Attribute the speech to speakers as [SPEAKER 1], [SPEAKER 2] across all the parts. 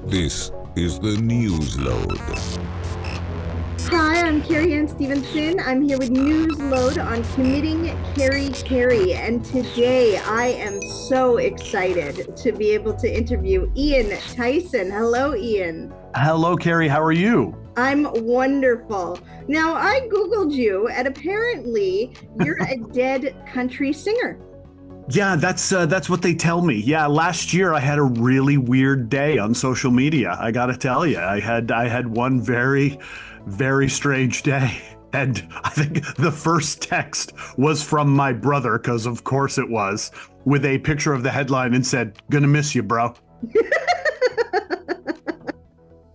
[SPEAKER 1] This is the Newsload.
[SPEAKER 2] Hi, I'm Carrie Anne Stevenson. I'm here with Newsload on Committing Carrie Carrie. And today I am so excited to be able to interview Ian Tyson. Hello, Ian.
[SPEAKER 3] Hello, Carrie. How are you?
[SPEAKER 2] I'm wonderful. Now, I Googled you, and apparently you're a dead country singer.
[SPEAKER 3] Yeah, that's what they tell me. Yeah, last year I had a really weird day on social media. I got to tell you, I had one very, very strange day. And I think the first text was from my brother, because of course it was, with a picture of the headline and said, "Gonna miss you, bro."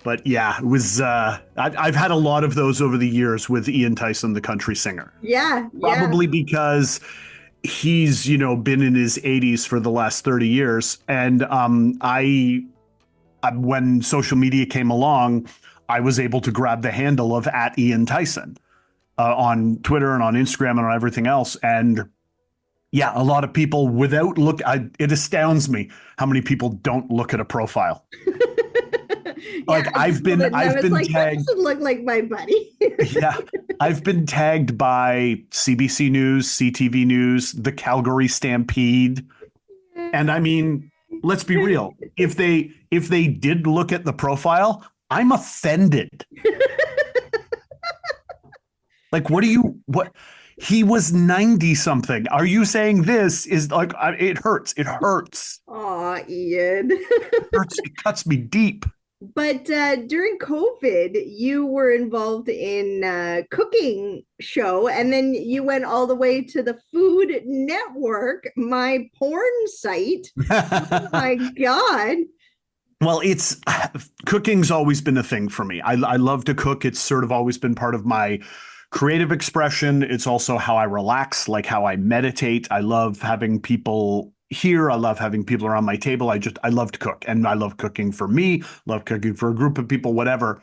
[SPEAKER 3] But yeah, it was. I've had a lot of those over the years with Ian Tyson, the country singer.
[SPEAKER 2] Yeah.
[SPEAKER 3] Probably because he's, been in his 80s for the last 30 years. And when social media came along, I was able to grab the handle of @Ian Tyson on Twitter and on Instagram and on everything else. And yeah, a lot of people it astounds me how many people don't look at a profile. Like I've been tagged.
[SPEAKER 2] That doesn't look like my buddy.
[SPEAKER 3] Yeah, I've been tagged by CBC News, CTV News, the Calgary Stampede, and I mean, let's be real. If they did look at the profile, I'm offended. Like, what? He was 90 something. Are you saying this is like it hurts? It hurts.
[SPEAKER 2] Aw, Ian.
[SPEAKER 3] It hurts. It cuts me deep.
[SPEAKER 2] But during COVID, you were involved in a cooking show, and then you went all the way to the Food Network, my porn site. Oh my God.
[SPEAKER 3] Well, cooking's always been a thing for me. I love to cook. It's sort of always been part of my creative expression. It's also how I relax, like how I meditate. I love having people here. I love having people around my table. I love to cook, and I love cooking for me, love cooking for a group of people, whatever.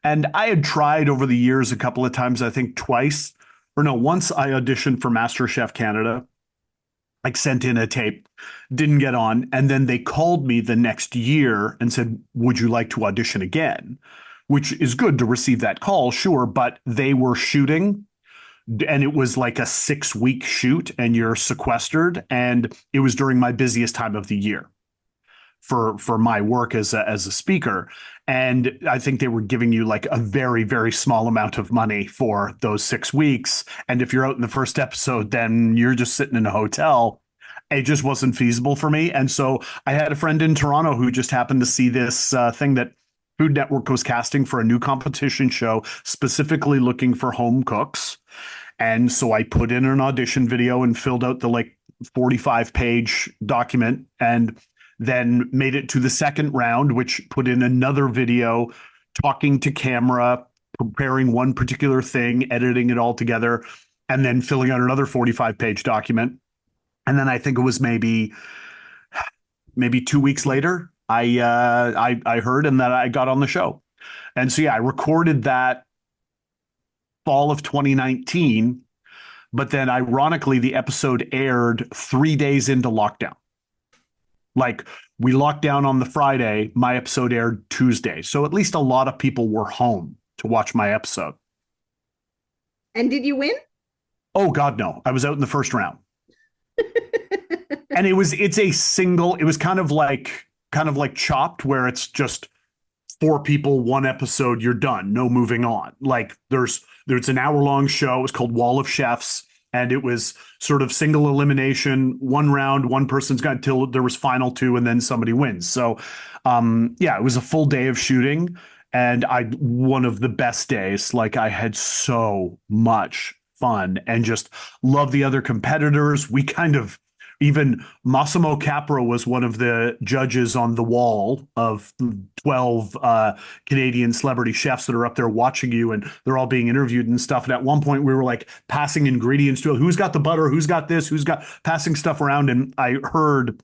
[SPEAKER 3] And I had tried over the years a couple of times, I think once I auditioned for MasterChef Canada, like sent in a tape, didn't get on. And then they called me the next year and said, "Would you like to audition again?" Which is good to receive that call, sure. But they were shooting, and it was like a 6-week shoot, and you're sequestered. And it was during my busiest time of the year for my work as a speaker. And I think they were giving you like a very, very small amount of money for those 6 weeks. And if you're out in the first episode, then you're just sitting in a hotel. It just wasn't feasible for me. And so I had a friend in Toronto who just happened to see this thing that Food Network was casting for a new competition show, specifically looking for home cooks. And so I put in an audition video and filled out the 45-page document, and then made it to the second round, which put in another video, talking to camera, preparing one particular thing, editing it all together, and then filling out another 45-page document. And then I think it was maybe 2 weeks later, I heard, and that I got on the show. And so, yeah, I recorded that fall of 2019, but then ironically, the episode aired 3 days into lockdown. Like, we locked down on the Friday, my episode aired Tuesday. So at least a lot of people were home to watch my episode.
[SPEAKER 2] And did you win?
[SPEAKER 3] Oh God, no. I was out in the first round. And it was kind of like Chopped, where it's just 4 people, 1 episode, you're done, no moving on. Like there's an hour-long show. It was called Wall of Chefs, and it was sort of single elimination, 1 round, 1 person's got until there was final 2, and then somebody wins. So yeah, it was a full day of shooting, and one of the best days. Like, I had so much fun and just love the other competitors. Even Massimo Capra was one of the judges on the wall of 12 Canadian celebrity chefs that are up there watching you, and they're all being interviewed and stuff. And at one point we were like passing ingredients to who's got the butter, who's got this, who's got passing stuff around. And I heard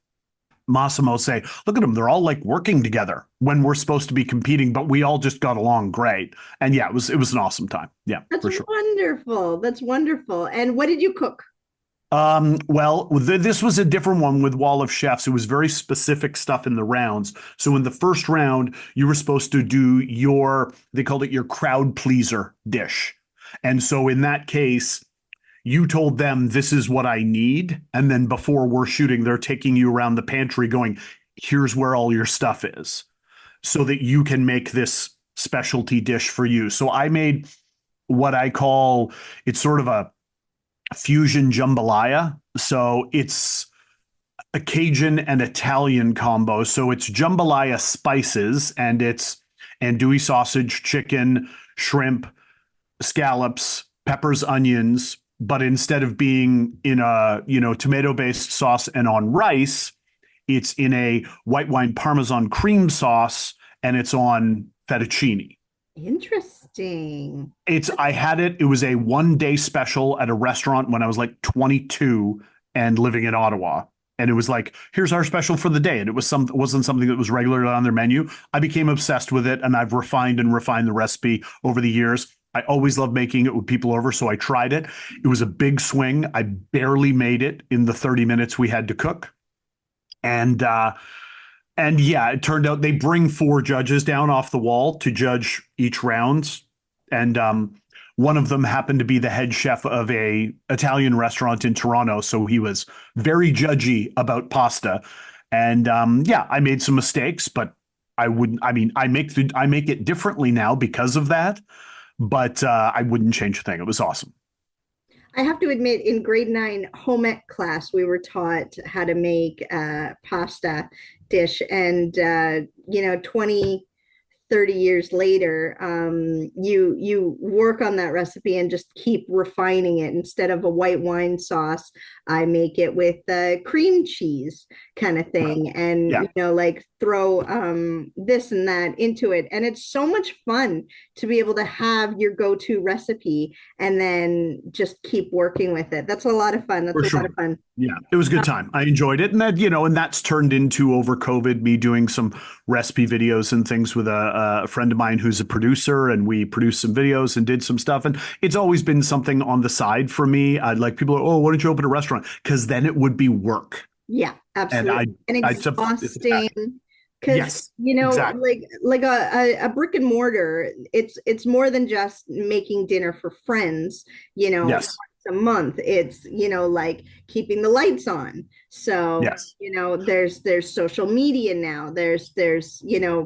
[SPEAKER 3] Massimo say, "Look at them. They're all like working together when we're supposed to be competing, but we all just got along great." And yeah, it was an awesome time. Yeah,
[SPEAKER 2] That's
[SPEAKER 3] for sure.
[SPEAKER 2] wonderful. That's wonderful. And what did you cook?
[SPEAKER 3] Well, this was a different one with Wall of Chefs. It was very specific stuff in the rounds. So in the first round, you were supposed to do they called it your crowd pleaser dish. And so in that case, you told them this is what I need. And then before we're shooting, they're taking you around the pantry going, here's where all your stuff is so that you can make this specialty dish for you. So I made what I call it's sort of a fusion jambalaya. So it's a Cajun and Italian combo. So it's jambalaya spices and it's andouille sausage, chicken, shrimp, scallops, peppers, onions. But instead of being in a, tomato-based sauce and on rice, it's in a white wine Parmesan cream sauce and it's on fettuccine.
[SPEAKER 2] Interesting.
[SPEAKER 3] I had it was a 1 day special at a restaurant when I was like 22 and living in Ottawa. And it was like, here's our special for the day. And it wasn't something that was regularly on their menu. I became obsessed with it and I've refined the recipe over the years. I always loved making it with people over, so I tried it. It was a big swing. I barely made it in the 30 minutes we had to cook. And yeah, it turned out they bring 4 judges down off the wall to judge each round. And one of them happened to be the head chef of a Italian restaurant in Toronto. So he was very judgy about pasta. And yeah, I made some mistakes, but I make it differently now because of that. But I wouldn't change a thing. It was awesome.
[SPEAKER 2] I have to admit, in grade 9 home ec class, we were taught how to make pasta dish. And, 20, 30 years later, you work on that recipe and just keep refining it. Instead of a white wine sauce, I make it with cream cheese kind of thing, and
[SPEAKER 3] Yeah.
[SPEAKER 2] like throw this and that into it. And it's so much fun to be able to have your go-to recipe and then just keep working with it. That's a lot of fun. That's
[SPEAKER 3] For
[SPEAKER 2] a lot
[SPEAKER 3] sure.
[SPEAKER 2] of fun.
[SPEAKER 3] Yeah, it was a good time. I enjoyed it, and and that's turned into over COVID me doing some recipe videos and things with a friend of mine who's a producer, and we produced some videos and did some stuff. And it's always been something on the side for me. I'd like people, oh, why don't you open a restaurant? Because then it would be work,
[SPEAKER 2] Yeah,
[SPEAKER 3] and
[SPEAKER 2] absolutely. And exhausting because
[SPEAKER 3] yes, exactly.
[SPEAKER 2] like a brick and mortar, it's more than just making dinner for friends, once
[SPEAKER 3] Yes,
[SPEAKER 2] a month. It's, like keeping the lights on. So,
[SPEAKER 3] yes,
[SPEAKER 2] there's social media now. There's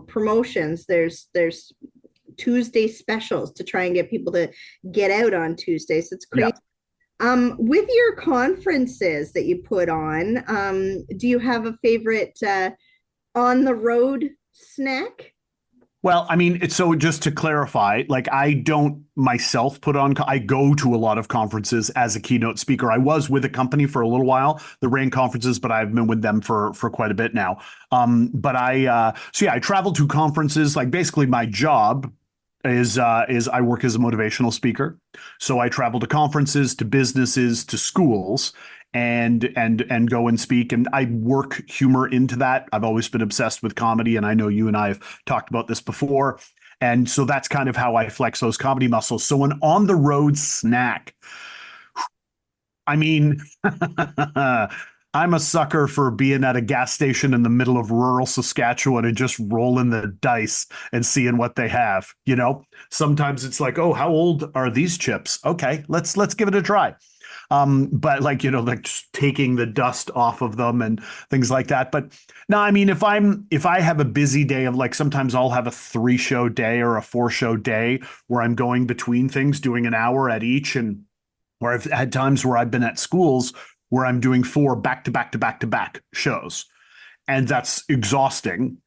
[SPEAKER 2] promotions. There's Tuesday specials to try and get people to get out on Tuesdays. It's
[SPEAKER 3] yeah.
[SPEAKER 2] crazy. With your conferences that you put on, do you have a favorite on the road snack?
[SPEAKER 3] Well, I mean, so just to clarify, like I don't myself I go to a lot of conferences as a keynote speaker. I was with a company for a little while that ran conferences, but I've been with them for quite a bit now. But so yeah, I travel to conferences. Like basically my job is I work as a motivational speaker. So I travel to conferences, to businesses, to schools, and go and speak. And I work humor into that. I've always been obsessed with comedy, and I know you and I have talked about this before. And so that's kind of how I flex those comedy muscles. So an on the road snack, I mean, I'm a sucker for being at a gas station in the middle of rural Saskatchewan and just rolling the dice and seeing what they have. Sometimes it's like, oh, how old are these chips? Okay, let's give it a try. But like, like just taking the dust off of them and things like that. But no, I mean, if I have a busy day of like, sometimes I'll have a 3-show day or a 4-show day where I'm going between things, doing an hour at each. And where I've had times where I've been at schools where I'm doing 4 back to back to back to back shows. And that's exhausting.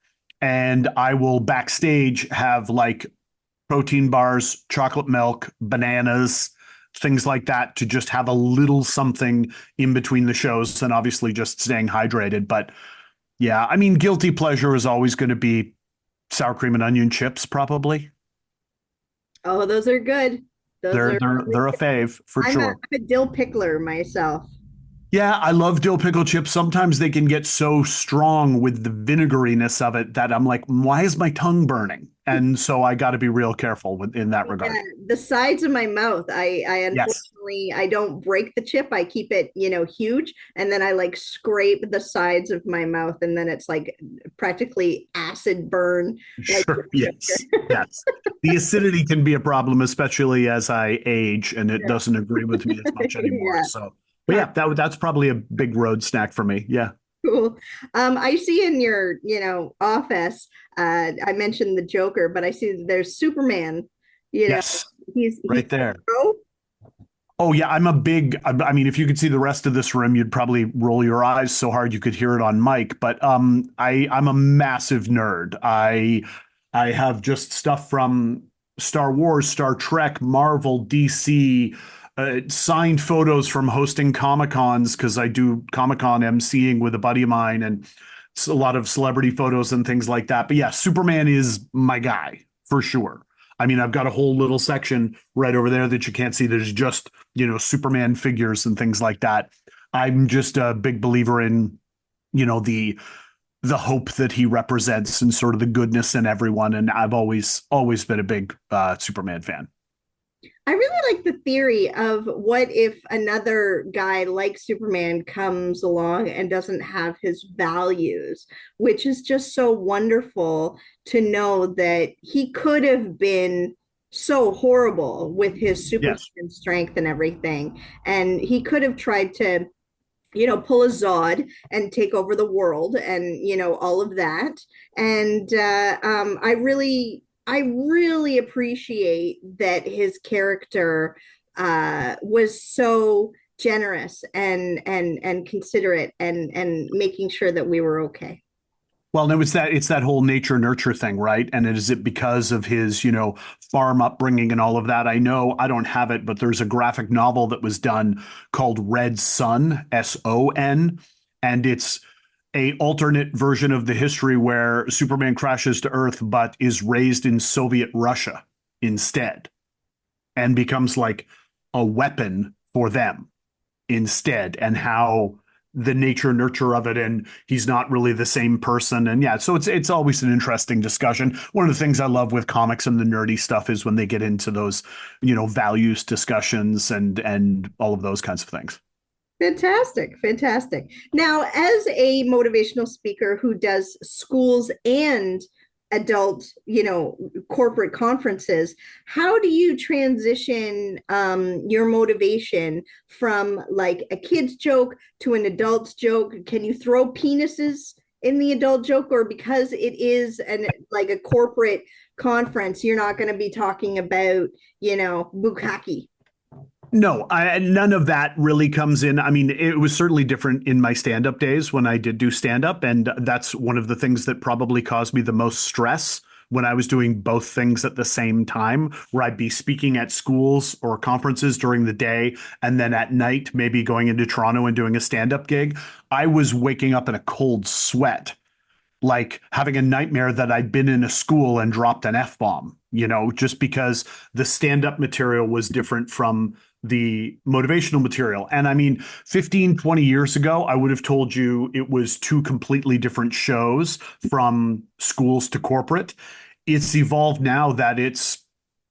[SPEAKER 3] And I will backstage have like protein bars, chocolate milk, bananas, things like that to just have a little something in between the shows, and obviously just staying hydrated. But yeah, I mean, guilty pleasure is always going to be sour cream and onion chips, probably.
[SPEAKER 2] Oh, those are good. Those
[SPEAKER 3] They're
[SPEAKER 2] are
[SPEAKER 3] they're
[SPEAKER 2] really
[SPEAKER 3] they're a
[SPEAKER 2] good.
[SPEAKER 3] fave for
[SPEAKER 2] I'm
[SPEAKER 3] sure.
[SPEAKER 2] a dill pickler myself.
[SPEAKER 3] Yeah, I love dill pickle chips. Sometimes they can get so strong with the vinegariness of it that I'm like, why is my tongue burning? And so I got to be real careful in that
[SPEAKER 2] Yeah,
[SPEAKER 3] regard.
[SPEAKER 2] the sides of my mouth. I
[SPEAKER 3] Yes.
[SPEAKER 2] unfortunately I don't break the chip. I keep it, huge, and then I like scrape the sides of my mouth, and then it's like practically acid burn, like
[SPEAKER 3] Sure.
[SPEAKER 2] with
[SPEAKER 3] Yes.
[SPEAKER 2] sugar.
[SPEAKER 3] Yes. The acidity can be a problem, especially as I age, and it
[SPEAKER 2] Yeah.
[SPEAKER 3] doesn't agree with me as much anymore.
[SPEAKER 2] Yeah.
[SPEAKER 3] So, but yeah, that's probably a big road snack for me. Yeah.
[SPEAKER 2] Cool. I see in your, office, I mentioned the Joker, but I see that there's Superman, you know,
[SPEAKER 3] Yes.
[SPEAKER 2] he's
[SPEAKER 3] Right there.
[SPEAKER 2] oh,
[SPEAKER 3] Oh yeah, I'm a big. I mean, if you could see the rest of this room, you'd probably roll your eyes so hard you could hear it on mic. But I'm a massive nerd. I have just stuff from Star Wars, Star Trek, Marvel, DC, signed photos from hosting Comic Cons because I do Comic Con emceeing with a buddy of mine, and it's a lot of celebrity photos and things like that. But yeah, Superman is my guy for sure. I mean, I've got a whole little section right over there that you can't see. There's just, Superman figures and things like that. I'm just a big believer in, the hope that he represents and sort of the goodness in everyone. And I've always been a big Superman fan.
[SPEAKER 2] I really like the theory of what if another guy like Superman comes along and doesn't have his values, which is just so wonderful to know that he could have been so horrible with his
[SPEAKER 3] Yes.
[SPEAKER 2] superhuman strength and everything. And he could have tried to, pull a Zod and take over the world and, all of that. And I really appreciate that his character was so generous and considerate and making sure that we were okay.
[SPEAKER 3] Well, no, it's that whole nature nurture thing, right? And is it because of his, farm upbringing and all of that? I know I don't have it, but there's a graphic novel that was done called Red Son, SON, and it's a alternate version of the history where Superman crashes to Earth but is raised in Soviet Russia instead and becomes like a weapon for them instead, and how the nature nurture of it, and he's not really the same person. And yeah, so it's always an interesting discussion. One of the things I love with comics and the nerdy stuff is when they get into those, values discussions and all of those kinds of things.
[SPEAKER 2] Fantastic, fantastic. Now, as a motivational speaker who does schools and adult, corporate conferences, how do you transition your motivation from like a kid's joke to an adult's joke? Can you throw penises in the adult joke, or because it is like a corporate conference, you're not going to be talking about, bukkake?
[SPEAKER 3] No, none of that really comes in. I mean, it was certainly different in my stand-up days when I did do stand-up, and that's one of the things that probably caused me the most stress when I was doing both things at the same time, where I'd be speaking at schools or conferences during the day, and then at night, maybe going into Toronto and doing a stand-up gig. I was waking up in a cold sweat, like having a nightmare that I'd been in a school and dropped an F bomb, just because the stand up material was different from the motivational material. And I mean, 15, 20 years ago, I would have told you it was two completely different shows from schools to corporate. It's evolved now that it's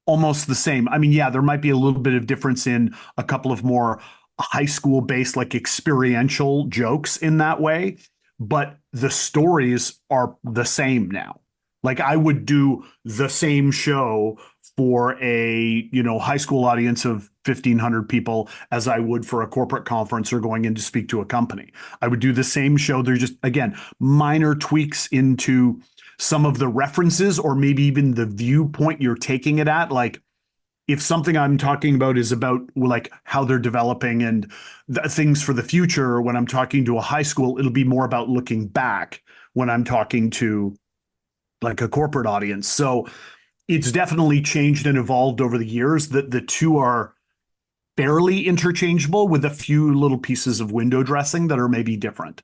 [SPEAKER 3] almost the same. I mean, yeah, there might be a little bit of difference in a couple of more high school based, like experiential jokes in that way, but the stories are the same now. Like I would do the same show for a, high school audience of 1,500 people as I would for a corporate conference or going in to speak to a company. I would do the same show. There's just, again, minor tweaks into some of the references or maybe even the viewpoint you're taking it at. Like if something I'm talking about is about like how they're developing and things for the future, when I'm talking to a high school, it'll be more about looking back when I'm talking to like a corporate audience. So it's definitely changed and evolved over the years. That the two are fairly interchangeable with a few little pieces of window dressing that are maybe different.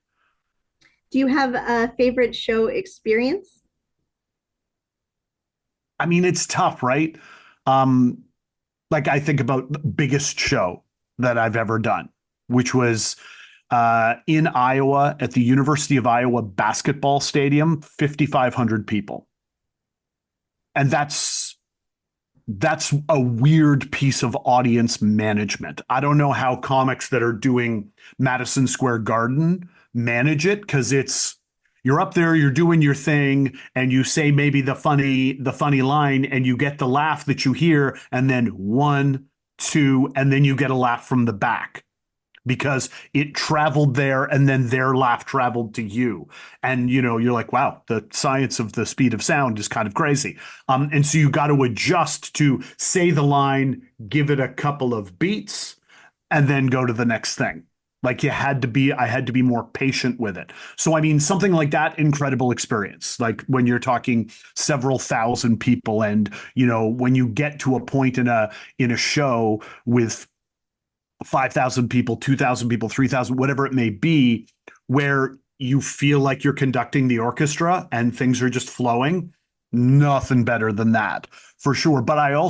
[SPEAKER 2] Do you have a favorite show experience?
[SPEAKER 3] I mean, it's tough, right? Um, like I think about the biggest show that I've ever done, which was in Iowa at the University of Iowa basketball stadium, 5,500 people. And that's a weird piece of audience management. I don't know how comics that are doing Madison Square Garden manage it, because you're up there, you're doing your thing, and you say maybe the funny line, and you get the laugh that you hear, and then one, two, and then you get a laugh from the back because it traveled there and then their laugh traveled to you. And, you're like, wow, the science of the speed of sound is kind of crazy. And so you got to adjust to say the line, give it a couple of beats, and then go to the next thing. Like I had to be more patient with it. So, I mean, something like that, incredible experience. Like when you're talking several thousand people and, when you get to a point in a show with 5,000 people, 2,000 people, 3,000, whatever it may be, where you feel like you're conducting the orchestra and things are just flowing. Nothing better than that, for sure. But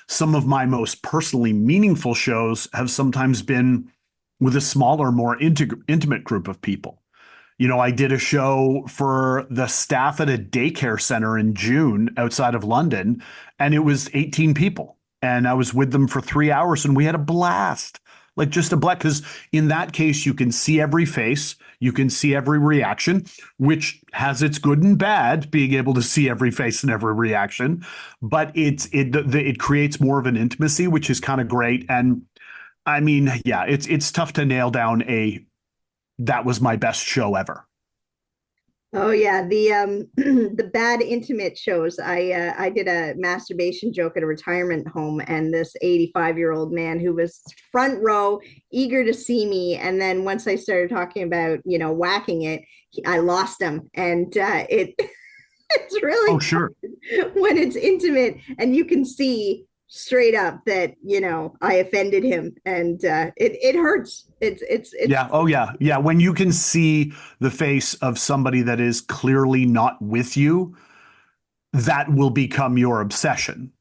[SPEAKER 3] some of my most personally meaningful shows have sometimes been with a smaller, more intimate group of people. I did a show for the staff at a daycare center in June outside of London, and it was 18 people. And I was with them for 3 hours and we had a blast, like just a blast. Because in that case, you can see every face, you can see every reaction, which has its good and bad, being able to see every face and every reaction. But it creates more of an intimacy, which is kind of great. And I mean, yeah, it's tough to nail down that was my best show ever.
[SPEAKER 2] Oh yeah, the the bad intimate shows. I did a masturbation joke at a retirement home, and this 85-year-old man who was front row, eager to see me, and then once I started talking about whacking it, I lost him, and it's
[SPEAKER 3] Oh,
[SPEAKER 2] really
[SPEAKER 3] sure.
[SPEAKER 2] when it's intimate and you can see straight up that I offended him, and it hurts. It's
[SPEAKER 3] Yeah. Oh, yeah. Yeah. When you can see the face of somebody that is clearly not with you, that will become your obsession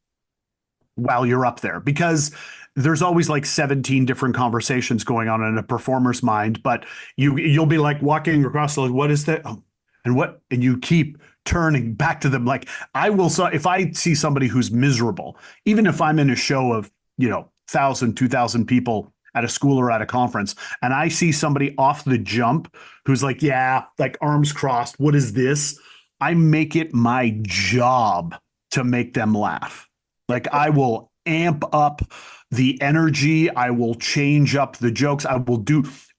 [SPEAKER 3] while you're up there, because there's always like 17 different conversations going on in a performer's mind, but you'll be like walking across, like, what is that? Oh, and you keep turning back to them. Like if I see somebody who's miserable, even if I'm in a show of, 1,000, 2,000 people at a school or at a conference, and I see somebody off the jump who's like, yeah, like arms crossed, what is this? I make it my job to make them laugh. Like I will amp up the energy. I will change up the jokes.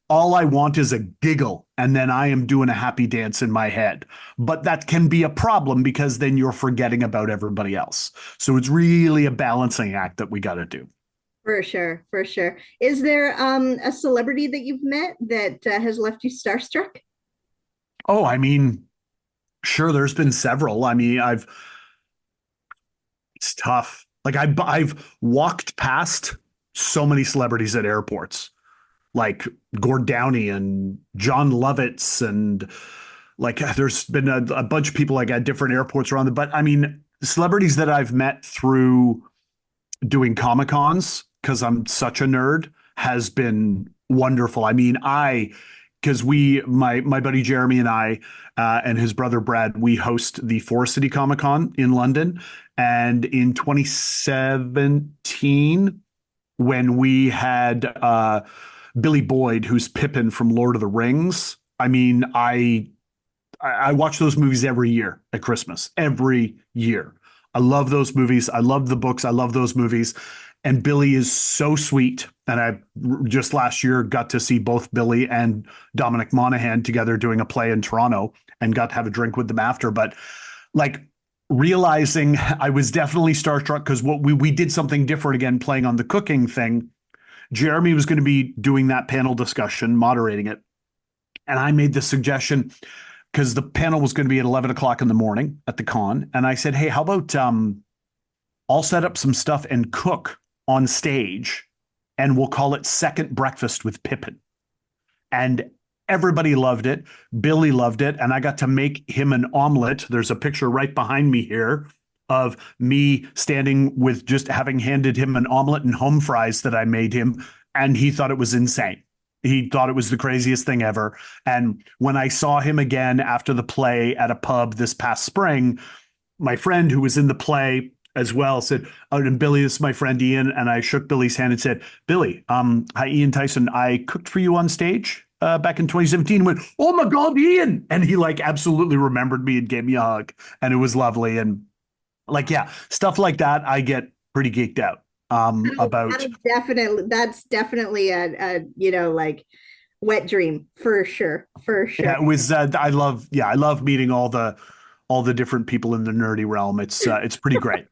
[SPEAKER 3] All I want is a giggle, and then I am doing a happy dance in my head. But that can be a problem because then you're forgetting about everybody else. So it's really a balancing act that we got to do.
[SPEAKER 2] for sure, for sure. Is there a celebrity that you've met that has left you starstruck?
[SPEAKER 3] Oh, I mean, sure, there's been several. I mean, it's tough. Like I've walked past so many celebrities at airports, like Gord Downey and John Lovitz, and like there's been a bunch of people like at different airports around the. But I mean, celebrities that I've met through doing Comic Cons, because I'm such a nerd, has been wonderful. I mean, because my buddy Jeremy and I and his brother Brad, we host the Forest City Comic Con in London, and in 2017, when we had Billy Boyd, who's Pippin from Lord of the Rings. I mean, I watch those movies every year at Christmas, every year. I love those movies. I love the books. I love those movies. And Billy is so sweet. And I just last year got to see both Billy and Dominic Monaghan together doing a play in Toronto and got to have a drink with them after. But like realizing I was definitely starstruck because we did something different again, playing on the cooking thing. Jeremy was going to be doing that panel discussion, moderating it. And I made the suggestion because the panel was going to be at 11 o'clock in the morning at the con. And I said, hey, how about I'll set up some stuff and cook on stage, and we'll call it Second Breakfast with Pippin. And everybody loved it. Billy loved it. And I got to make him an omelet. There's a picture right behind me here of me standing with just having handed him an omelet and home fries that I made him. And he thought it was insane. He thought it was the craziest thing ever. And when I saw him again after the play at a pub this past spring, my friend who was in the play as well said, "Oh, and Billy, this is my friend Ian." And I shook Billy's hand and said, "Billy, hi, Ian Tyson. I cooked for you on stage back in 2017." He went, "Oh my God, Ian!" And he like absolutely remembered me and gave me a hug, and it was lovely. And like, yeah, stuff like that, I get pretty geeked out about.
[SPEAKER 2] That's definitely a like wet dream for sure, for sure.
[SPEAKER 3] Yeah, it was. I love meeting all the different people in the nerdy realm. It's pretty great.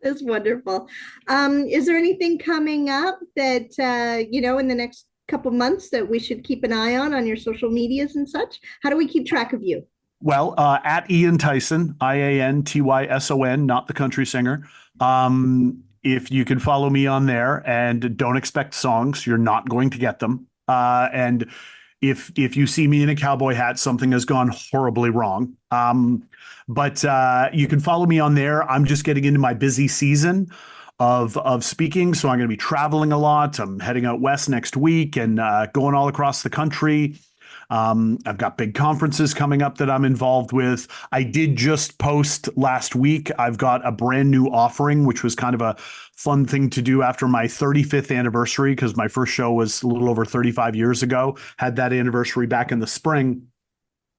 [SPEAKER 2] It's wonderful. Is there anything coming up that in the next couple months that we should keep an eye on your social medias and such? How do we keep track of you?
[SPEAKER 3] Well, at Ian Tyson, IANTYSON, not the country singer. If you can follow me on there, and don't expect songs, you're not going to get them. And if you see me in a cowboy hat, something has gone horribly wrong. But you can follow me on there. I'm just getting into my busy season of speaking, so I'm going to be traveling a lot. I'm heading out west next week and going all across the country. I've got big conferences coming up that I'm involved with. I did just post last week. I've got a brand new offering, which was kind of a fun thing to do after my 35th anniversary, because my first show was a little over 35 years ago. Had that anniversary back in the spring.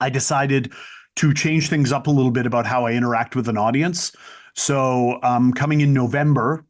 [SPEAKER 3] I decided to change things up a little bit about how I interact with an audience. So coming in November,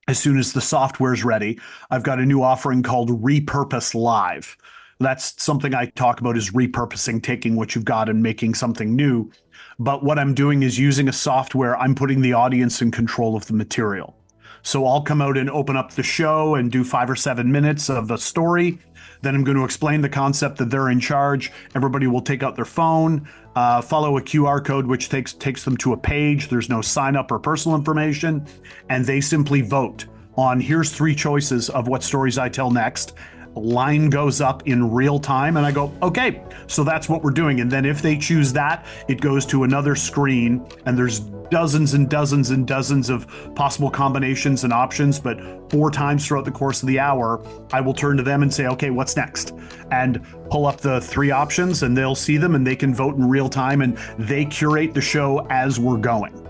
[SPEAKER 3] as soon as the software's ready, I've got a new offering called Repurpose Live. That's something I talk about, is repurposing, taking what you've got and making something new. But what I'm doing is using a software, I'm putting the audience in control of the material. So I'll come out and open up the show and do 5 or 7 minutes of a story. Then I'm going to explain the concept that they're in charge. Everybody will take out their phone, follow a QR code, which takes them to a page. There's no sign up or personal information. And they simply vote on, here's 3 choices of what stories I tell next. Line goes up in real time, and I go, okay, so that's what we're doing. And then if they choose that, it goes to another screen, and there's dozens and dozens and dozens of possible combinations and options. But 4 times throughout the course of the hour, I will turn to them and say, okay, what's next? And pull up the 3 options, and they'll see them, and they can vote in real time, and they curate the show as we're going.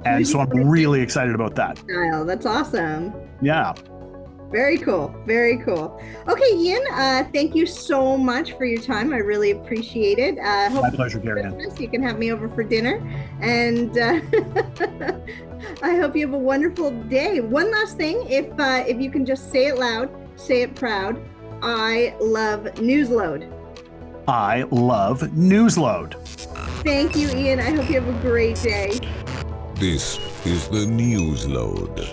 [SPEAKER 3] And so I'm really excited about that.
[SPEAKER 2] That's awesome.
[SPEAKER 3] Yeah.
[SPEAKER 2] Very cool. Very cool. Okay, Ian, thank you so much for your time. I really appreciate it.
[SPEAKER 3] My pleasure, Carrie Anne.
[SPEAKER 2] You can have me over for dinner. And I hope you have a wonderful day. One last thing, if you can just say it loud, say it proud. I love Newsload.
[SPEAKER 3] I love Newsload.
[SPEAKER 2] Thank you, Ian. I hope you have a great day.
[SPEAKER 1] This is the Newsload.